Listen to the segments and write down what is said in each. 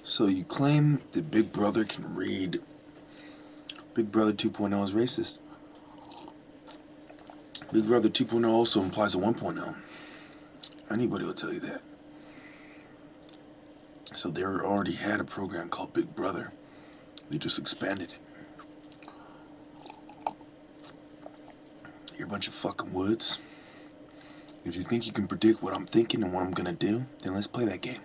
So you claim that Big Brother can read. Big Brother 2.0 is racist. Big Brother 2.0 also implies a 1.0. Anybody will tell you that. So they already had a program called Big Brother. They just expanded it. You're a bunch of fucking woods. If you think you can predict what I'm thinking and what I'm gonna do, then let's play that game.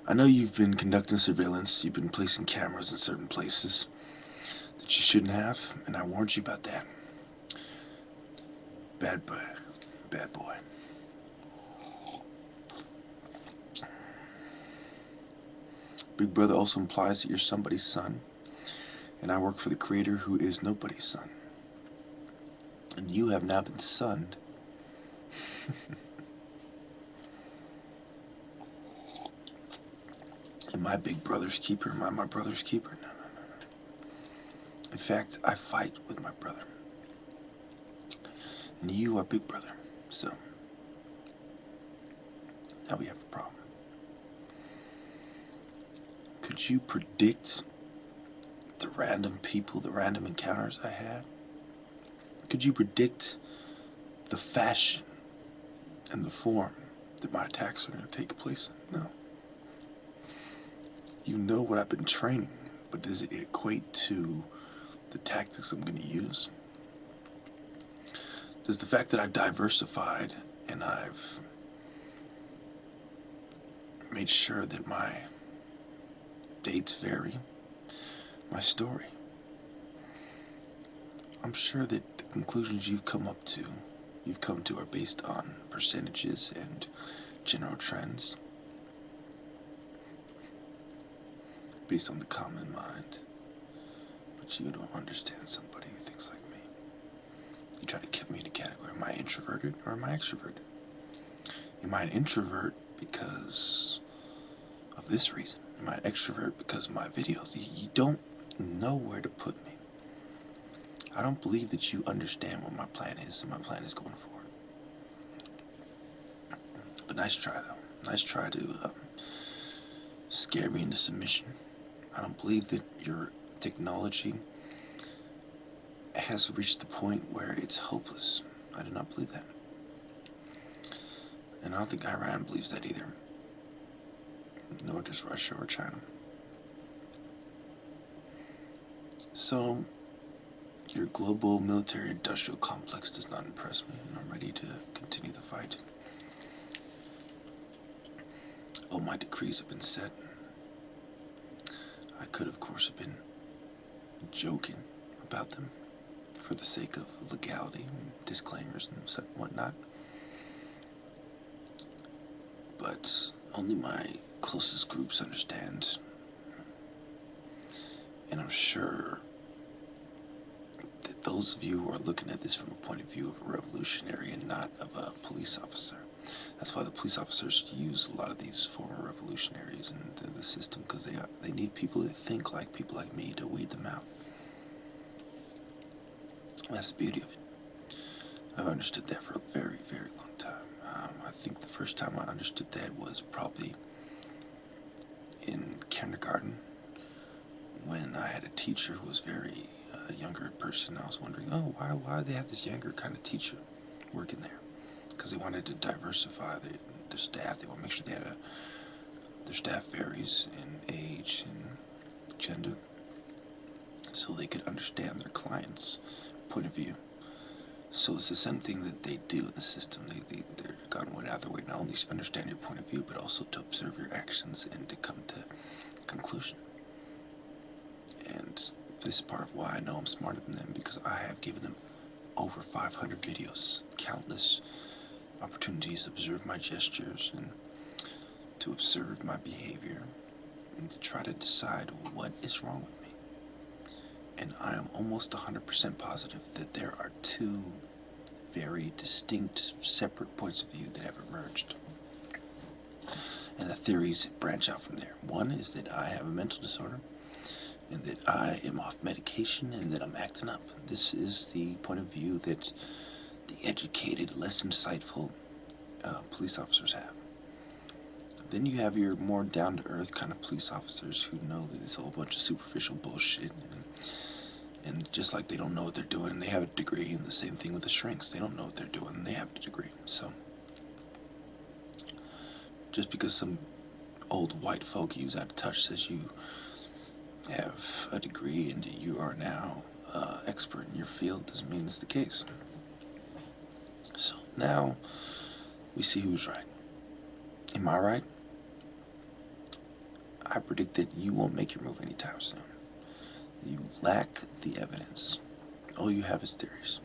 I know you've been conducting surveillance, you've been placing cameras in certain places that you shouldn't have, and I warned you about that. Bad boy. Bad boy. Big Brother also implies that you're somebody's son, and I work for the creator who is nobody's son. And you have now been sunned. Am I Big Brother's keeper? Am I my brother's keeper? No. In fact, I fight with my brother. And you are Big Brother. So, now we have a problem. Could you predict the random people, the random encounters I had? Could you predict the fashion and the form that my attacks are going to take place in? No. You know what I've been training, but does it equate to the tactics I'm going to use? Does the fact that I've diversified and I've made sure that my dates vary, my story, I'm sure that the conclusions you've come to are based on percentages and general trends, based on the common mind. But you don't understand somebody who thinks like me. You try to keep me in a category. Am I introverted or am I extroverted? Am I an introvert because of this reason? Am I an extrovert because of my videos? You don't know where to put me. I don't believe that you understand what my plan is, and my plan is going forward. But nice try, though. Nice try to scare me into submission. I don't believe that your technology has reached the point where it's hopeless. I do not believe that. And I don't think Iran believes that either. Nor does Russia or China. So, your global military industrial complex does not impress me, and I'm ready to continue the fight. All my decrees have been set. I could, of course, have been joking about them for the sake of legality and disclaimers and whatnot. But only my closest groups understand. And I'm sure that those of you who are looking at this from a point of view of a revolutionary and not of a police officer. That's why the police officers use a lot of these former revolutionaries in the system, because they need people that think like people like me to weed them out. That's the beauty of it. I've understood that for a very, very long time. I think the first time I understood that was probably in kindergarten, when I had a teacher who was very younger person. I was wondering, oh, why do they have this younger kind of teacher working there? Because they wanted to diversify their staff. They want to make sure their staff varies in age and gender, so they could understand their clients' point of view. So it's the same thing that they do in the system. They're going out of their way not only to understand your point of view, but also to observe your actions and to come to a conclusion. And this is part of why I know I'm smarter than them, because I have given them over 500 videos, countless opportunities to observe my gestures and to observe my behavior and to try to decide what is wrong with me. And I am almost 100% positive that there are two very distinct, separate points of view that have emerged. And the theories branch out from there. One is that I have a mental disorder, and that I am off medication, and that I'm acting up. This is the point of view that the educated, less insightful police officers have. Then you have your more down-to-earth kind of police officers who know that it's a whole bunch of superficial bullshit, and just like they don't know what they're doing, they have a degree, and the same thing with the shrinks. They don't know what they're doing, and they have a degree. So, just because some old white folk who's out of touch says you have a degree and you are now expert in your field doesn't mean it's the case. So now we see who's right. Am I right? I predict that you won't make your move anytime soon. You lack the evidence. All you have is theories.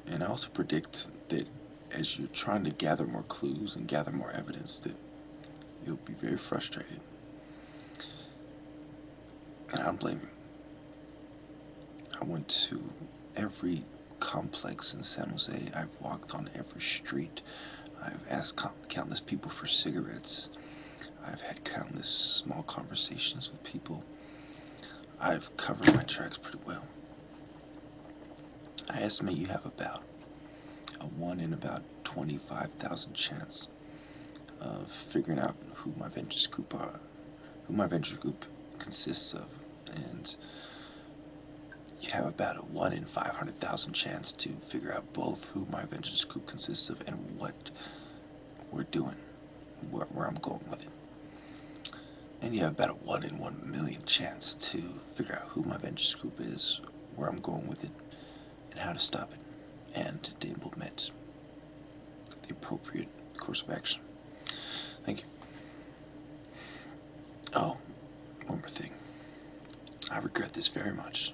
And I also predict that as you're trying to gather more clues and gather more evidence, that you'll be very frustrated. And I don't blame you. I went to every complex in San Jose. I've walked on every street. I've asked countless people for cigarettes. I've had countless small conversations with people. I've covered my tracks pretty well. I estimate you have about a 1 in about 25,000 chance of figuring out who my venture group consists of, and you have about a 1 in 500,000 chance to figure out both who my venture group consists of and what we're doing, where I'm going with it. And you have about a 1 in 1 million chance to figure out who my venture group is, where I'm going with it, and how to stop it, and to implement the appropriate course of action. Thank you. Oh, one more thing. I regret this very much,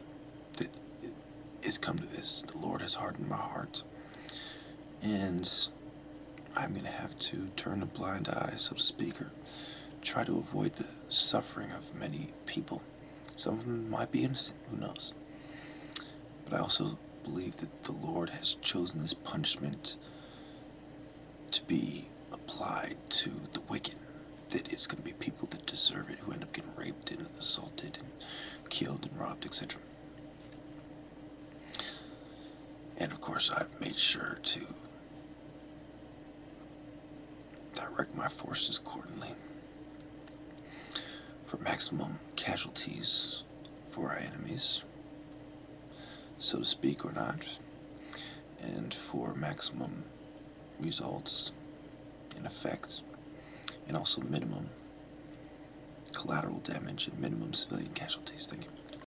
that it has come to this. The Lord has hardened my heart, and I'm going to have to turn a blind eye, so to speak, or try to avoid the suffering of many people. Some of them might be innocent, who knows? But I also believe that the Lord has chosen this punishment to be applied to the wicked, that it's going to be people that deserve it, who end up getting raped and assaulted and killed and robbed, etc. And of course I've made sure to direct my forces accordingly for maximum casualties for our enemies, so to speak, or not, and for maximum results in effect, and also minimum collateral damage and minimum civilian casualties. Thank you.